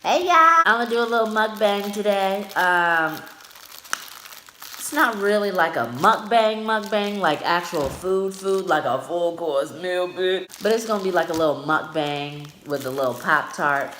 Hey y'all! I'm gonna do a little mukbang today. It's not really like a mukbang, like actual food, like a full course meal, bitch. But it's gonna be like a little mukbang with a little Pop-Tart.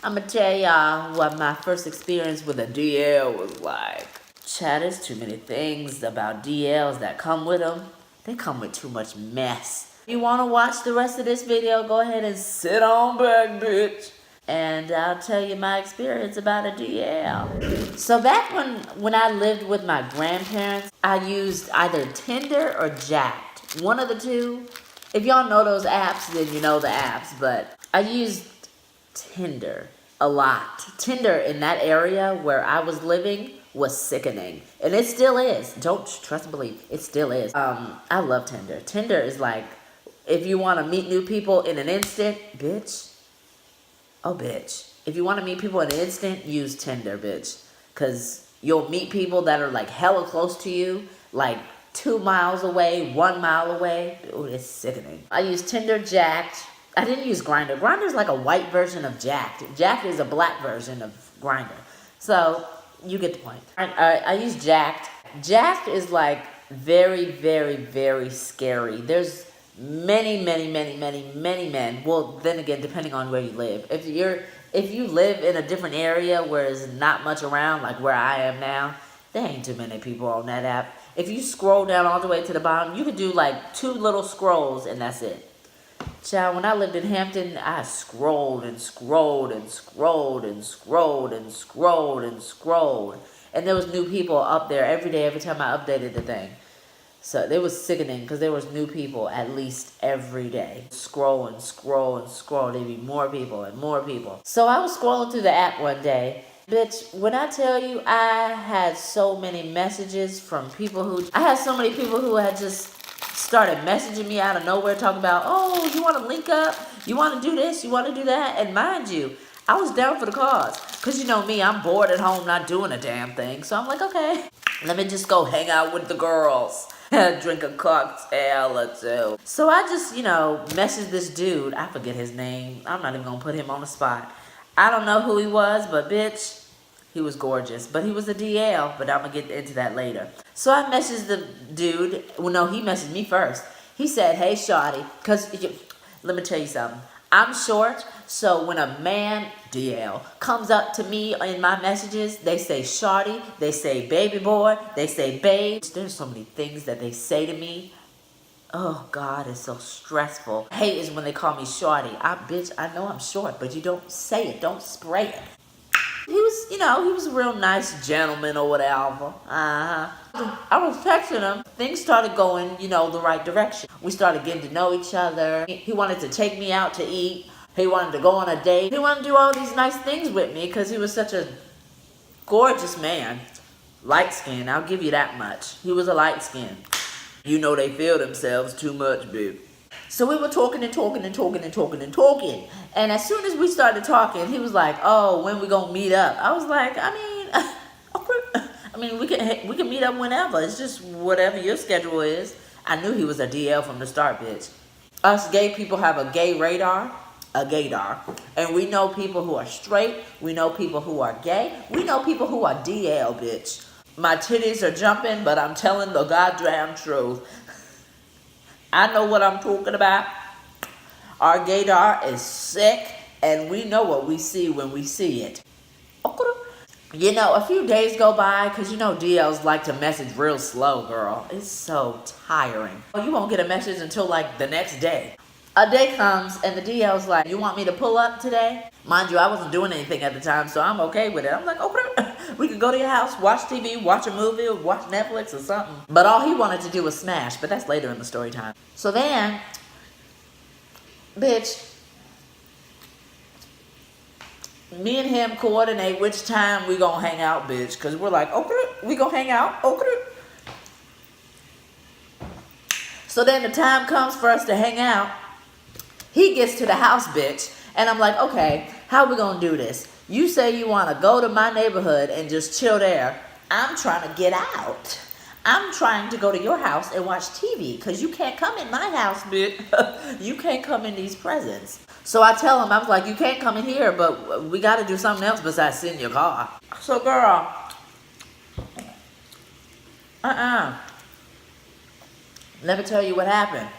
I'm gonna tell y'all what my first experience with a DL was like. Chat, there's too many things about DLs that come with them. They come with too much mess. If you wanna watch the rest of this video, go ahead and sit on back, bitch. And I'll tell you my experience about a DL. So back when I lived with my grandparents, I used either Tinder or Jacked. One of the two. If y'all know those apps, then you know the apps. But I used Tinder a lot. Tinder in that area where I was living was sickening. And it still is. Don't trust and believe. It still is. I love Tinder. Tinder is like, if you want to meet new people in an instant, bitch. Oh, bitch. If you want to meet people in an instant, use Tinder, bitch. Because you'll meet people that are like hella close to you, like 2 miles away, 1 mile away. Oh, it's sickening. I use Tinder, Jacked. I didn't use Grindr. Grindr's like a white version of Jacked. Jacked is a black version of Grindr. So, you get the point. I use Jacked. Jacked is like very, very, very scary. There's many men. Well, then again, depending on where you live. If you live in a different area where there's not much around, like where I am now, there ain't too many people on that app. If you scroll down all the way to the bottom, you could do like 2 little scrolls and that's it. Child, when I lived in Hampton, I scrolled and scrolled and scrolled and scrolled and scrolled and scrolled. And there was new people up there every day, every time I updated the thing. So it was sickening because there was new people at least every day. Scroll and scroll and scroll. There'd be more people and more people. So I was scrolling through the app one day. Bitch, when I tell you I had so many messages from people who... I had so many people who had just started messaging me out of nowhere talking about, oh, you want to link up? You want to do this? You want to do that? And mind you, I was down for the cause. Because you know me, I'm bored at home not doing a damn thing. So I'm like, okay, let me just go hang out with the girls. Drink a cocktail or two. So I just, messaged this dude. I forget his name. I'm not even going to put him on the spot. I don't know who he was, but bitch, he was gorgeous. But he was a DL, but I'm going to get into that later. So I messaged the dude. Well, no, he messaged me first. He said, hey, shawty, because let me tell you something. I'm short, so when a man, DL, comes up to me in my messages, they say shawty, they say baby boy, they say babe. There's so many things that they say to me. Oh, God, it's so stressful. Hate is when they call me shawty. Bitch, I know I'm short, but you don't say it. Don't spray it. He was, he was a real nice gentleman or whatever. I was texting him. Things started going, the right direction. We started getting to know each other. He wanted to take me out to eat. He wanted to go on a date. He wanted to do all these nice things with me because he was such a gorgeous man. Light skin, I'll give you that much. He was a light skin. You know they feel themselves too much, babe. So we were talking and talking and talking and talking and talking. And as soon as we started talking, he was like, oh, when we gonna meet up? I was like, we can meet up whenever. It's just whatever your schedule is. I knew he was a DL from the start, bitch. Us gay people have a gay radar, a gaydar. And we know people who are straight. We know people who are gay. We know people who are DL, bitch. My titties are jumping, but I'm telling the goddamn truth. I know what I'm talking about. Our gaydar is sick, and we know what we see when we see it. A few days go by, because DLs like to message real slow, girl. It's so tiring. You won't get a message until, like, the next day. A day comes, and the DL's like, you want me to pull up today? Mind you, I wasn't doing anything at the time, so I'm okay with it. I'm like, we could go to your house, watch TV, watch a movie, or watch Netflix or something. But all he wanted to do was smash, but that's later in the story time. So then, bitch, me and him coordinate which time we gonna hang out, bitch. Because we're like, we gonna hang out, So then the time comes for us to hang out. He gets to the house, bitch. And I'm like, okay, how we gonna do this? You say you want to go to my neighborhood and just chill there. I'm trying to get out. I'm trying to go to your house and watch TV because you can't come in my house, bitch. You can't come in these presents. So I tell him, I was like, you can't come in here, but we got to do something else besides sit in your car. So girl, let me tell you what happened.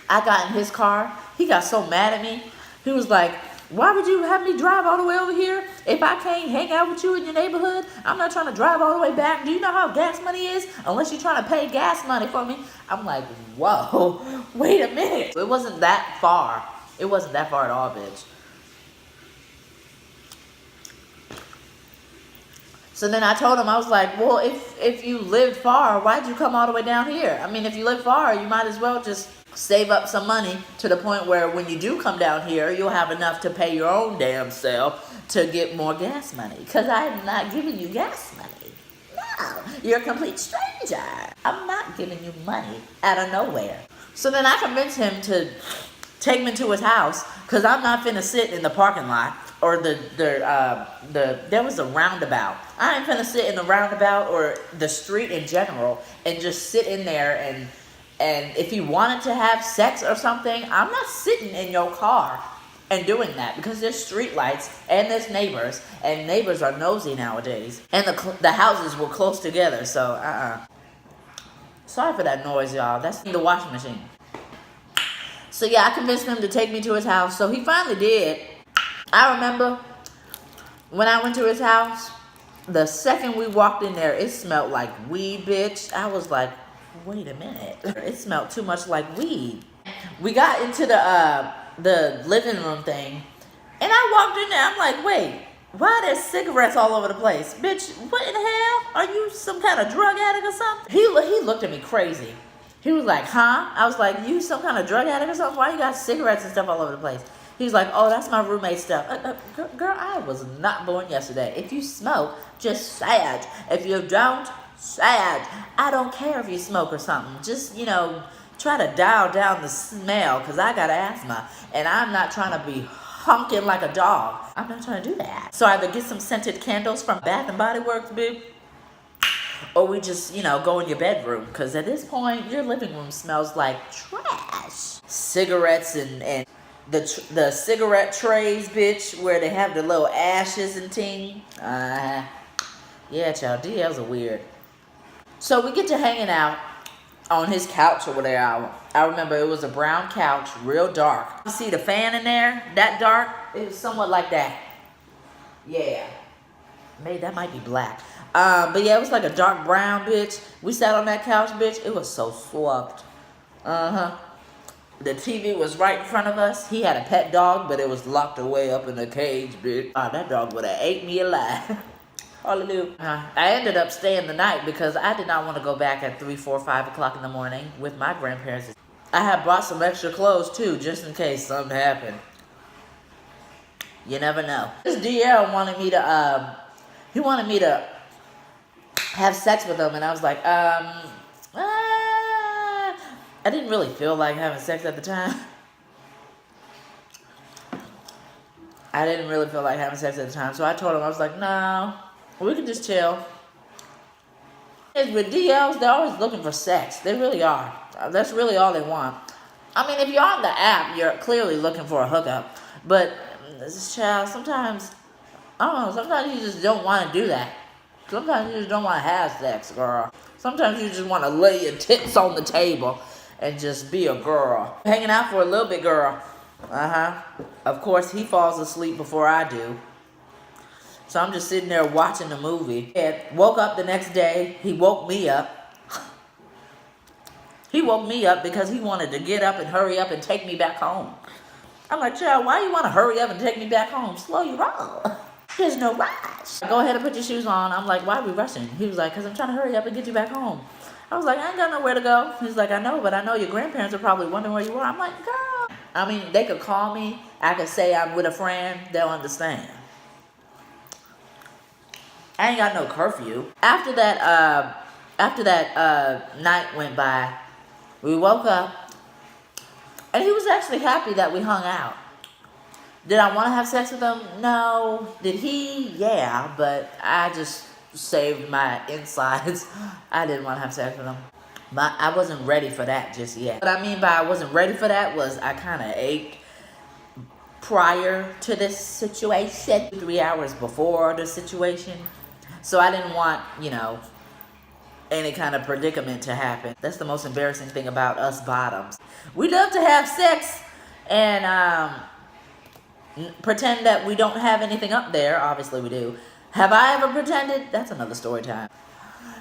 I got in his car. He got so mad at me. He was like, why would you have me drive all the way over here? If I can't hang out with you in your neighborhood, I'm not trying to drive all the way back. Do you know how gas money is? Unless you're trying to pay gas money for me. I'm like, whoa, wait a minute. It wasn't that far. It wasn't that far at all, bitch. So then I told him, I was like, well, if you lived far, why'd you come all the way down here? I mean, if you live far, you might as well just save up some money to the point where when you do come down here, you'll have enough to pay your own damn self to get more gas money. Because I'm not giving you gas money. No, you're a complete stranger. I'm not giving you money out of nowhere. So then I convinced him to take me to his house because I'm not finna sit in the parking lot or there was a roundabout. I ain't finna sit in the roundabout or the street in general and just sit in there and if you wanted to have sex or something, I'm not sitting in your car and doing that because there's street lights and there's neighbors and neighbors are nosy nowadays and the houses were close together, so sorry for that noise, y'all. That's the washing machine. So yeah, I convinced him to take me to his house, so he finally did. I remember when I went to his house, the second we walked in there, it smelled like weed, bitch. I was like, wait a minute. It smelled too much like weed. We got into the living room thing, and I walked in there. I'm like, wait, why are there cigarettes all over the place? Bitch, what in the hell? Are you some kind of drug addict or something? He looked at me crazy. He was like, huh? I was like, you some kind of drug addict or something? Why you got cigarettes and stuff all over the place? He was like, oh, that's my roommate's stuff. Girl, I was not born yesterday. If you smoke, just say it. If you don't, say it. I don't care if you smoke or something. Just, try to dial down the smell because I got asthma. And I'm not trying to be honking like a dog. I'm not trying to do that. So either get some scented candles from Bath and Body Works, babe, or we just, go in your bedroom. Because at this point, your living room smells like trash. Cigarettes and the cigarette trays, bitch, where they have the little ashes and ting. Yeah, child, DLs are weird. So we get to hanging out on his couch or whatever. I remember it was a brown couch, real dark. You see the fan in there? That dark? It was somewhat like that. Yeah. Maybe that might be black. But yeah, it was like a dark brown, bitch. We sat on that couch, bitch. It was so soft. The TV was right in front of us. He had a pet dog, but it was locked away up in the cage, bitch. That dog would have ate me alive. Hallelujah. I ended up staying the night because I did not want to go back at 3, 4, 5 o'clock in the morning with my grandparents. I had brought some extra clothes too, just in case something happened. You never know. This DL wanted me to, he wanted me to have sex with him, and I was like, I didn't really feel like having sex at the time. I didn't really feel like having sex at the time. So I told him, I was like, no, we can just chill. With DLs, they're always looking for sex. They really are. That's really all they want. I mean, if you're on the app, you're clearly looking for a hookup. But, child, sometimes, I don't know, sometimes you just don't want to do that. Sometimes you just don't want to have sex, girl. Sometimes you just want to lay your tits on the table and just be a girl. Hanging out for a little bit, girl. Of course, he falls asleep before I do. So I'm just sitting there watching the movie. And woke up the next day. He woke me up. He woke me up because he wanted to get up and hurry up and take me back home. I'm like, child, why you want to hurry up and take me back home? Slow your roll. There's no rush. Go ahead and put your shoes on. I'm like, why are we rushing? He was like, because I'm trying to hurry up and get you back home. I was like, I ain't got nowhere to go. He's like, I know, but I know your grandparents are probably wondering where you are. I'm like, girl. I mean, they could call me. I could say I'm with a friend. They'll understand. I ain't got no curfew. After that night went by, we woke up, and he was actually happy that we hung out. Did I want to have sex with him? No. Did he? Yeah, but I just saved my insides. I didn't want to have sex with him. But I wasn't ready for that just yet. What I mean by I wasn't ready for that was I kind of ached prior to this situation, 3 hours before the situation. So I didn't want, you know, any kind of predicament to happen. That's the most embarrassing thing about us bottoms. We love to have sex and pretend that we don't have anything up there. Obviously we do. Have I ever pretended? That's another story time.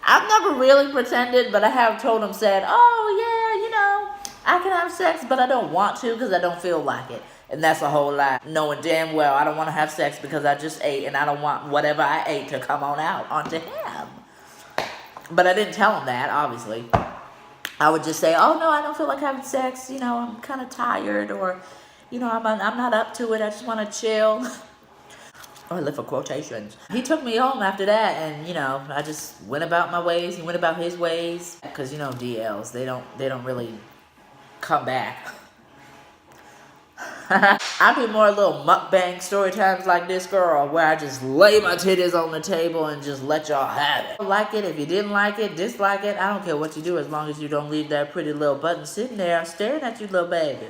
I've never really pretended, but I have told him, said, oh yeah, you know, I can have sex, but I don't want to because I don't feel like it. And that's a whole lie. Knowing damn well I don't want to have sex because I just ate and I don't want whatever I ate to come on out onto him. But I didn't tell him that, obviously. I would just say, oh no, I don't feel like having sex. You know, I'm kind of tired, or, you know, I'm not up to it. I just want to chill. Or I live for quotations. He took me home after that, and, you know, I just went about my ways. He went about his ways. Because, you know, DLs, they don't really come back. I do more little mukbang story times like this, girl, where I just lay my titties on the table and just let y'all have it. Like it, if you didn't like it, dislike it, I don't care what you do as long as you don't leave that pretty little button sitting there staring at you, little baby.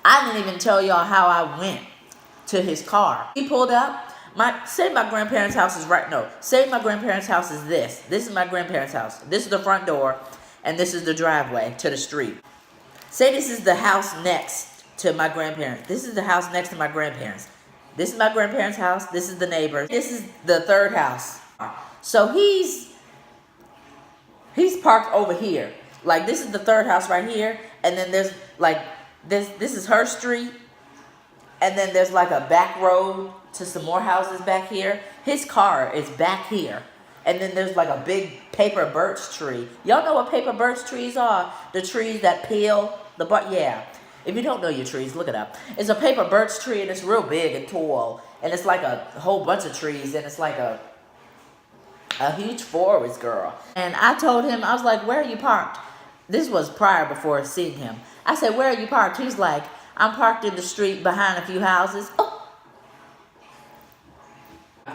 I didn't even tell y'all how I went to his car. He pulled up. Say my grandparents' house is right. No, say my grandparents' house is this. This is my grandparents' house. This is the front door, and this is the driveway to the street. Say this is the house next to my grandparents. This is the house next to my grandparents. This is my grandparents' house. This is the neighbor. This is the third house. So he's parked over here. Like, this is the third house right here, and then there's like this is her street, and then there's like a back road to some more houses back here. His car is back here. And then there's like a big paper birch tree. Y'all know what paper birch trees are? The trees that peel the bark. Yeah. If you don't know your trees, look it up. It's a paper birch tree, and it's real big and tall. And it's like a whole bunch of trees, and it's like a huge forest, girl. And I told him, I was like, where are you parked? This was prior before seeing him. I said, where are you parked? He's like, I'm parked in the street behind a few houses. Oh.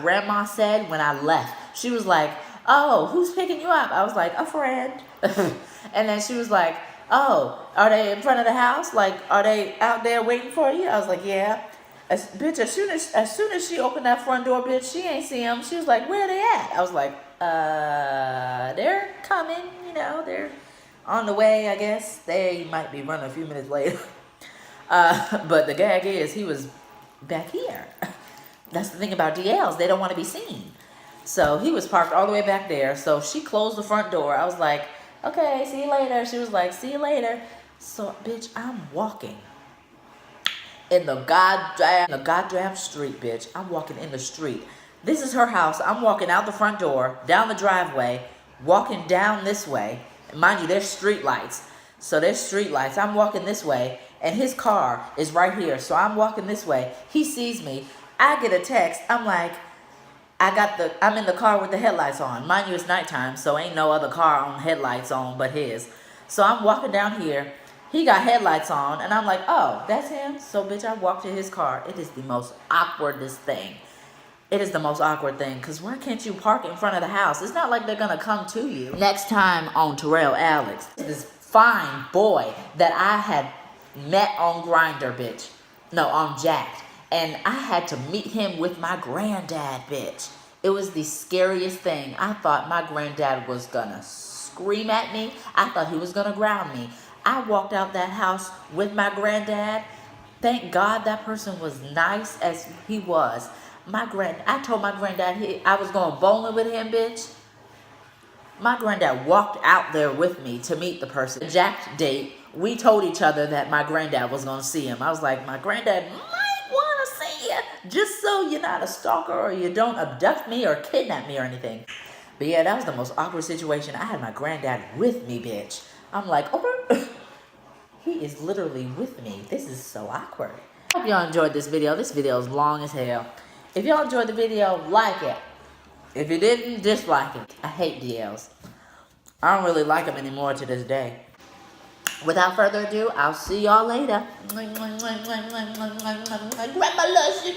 Grandma said when I left, she was like, oh, who's picking you up? I was like, a friend. And then she was like, oh, are they in front of the house? Like, are they out there waiting for you? I was like, yeah. Bitch, as soon as she opened that front door, bitch, she ain't see them. She was like, where are they at? I was like, they're coming, you know, they're on the way, I guess. They might be running a few minutes later. But the gag is, he was back here. That's the thing about DLs. They don't want to be seen. So he was parked all the way back there. So she closed the front door. I was like, okay, see you later. She was like, see you later. So, bitch, I'm walking in the goddamn street, bitch. I'm walking in the street. This is her house. I'm walking out the front door, down the driveway, walking down this way. Mind you, there's street lights. So there's street lights. I'm walking this way, and his car is right here. So I'm walking this way. He sees me. I get a text. I'm like, I'm in the car with the headlights on. Mind you, it's nighttime, so ain't no other car on headlights on but his. So I'm walking down here. He got headlights on, and I'm like, oh, that's him? So, bitch, I walked to his car. It is the most awkwardest thing. It is the most awkward thing, because why can't you park in front of the house? It's not like they're going to come to you. Next time on Terrell Alex, this fine boy that I had met on Grindr, bitch. No, on Jacked. And I had to meet him with my granddad, bitch. It was the scariest thing. I thought my granddad was going to scream at me. I thought he was going to ground me. I walked out that house with my granddad. Thank God that person was nice as he was. I told my granddad I was going bowling with him, bitch. My granddad walked out there with me to meet the person. Jacked date, we told each other that my granddad was going to see him. I was like, my granddad might want to see you, just so you're not a stalker or you don't abduct me or kidnap me or anything. But yeah, that was the most awkward situation. I had my granddad with me, bitch. I'm like, oh, he is literally with me. This is so awkward. I hope y'all enjoyed this video. This video is long as hell. If y'all enjoyed the video, like it. If you didn't, dislike it. I hate DLs. I don't really like them anymore to this day. Without further ado, I'll see y'all later. Grab my lotion.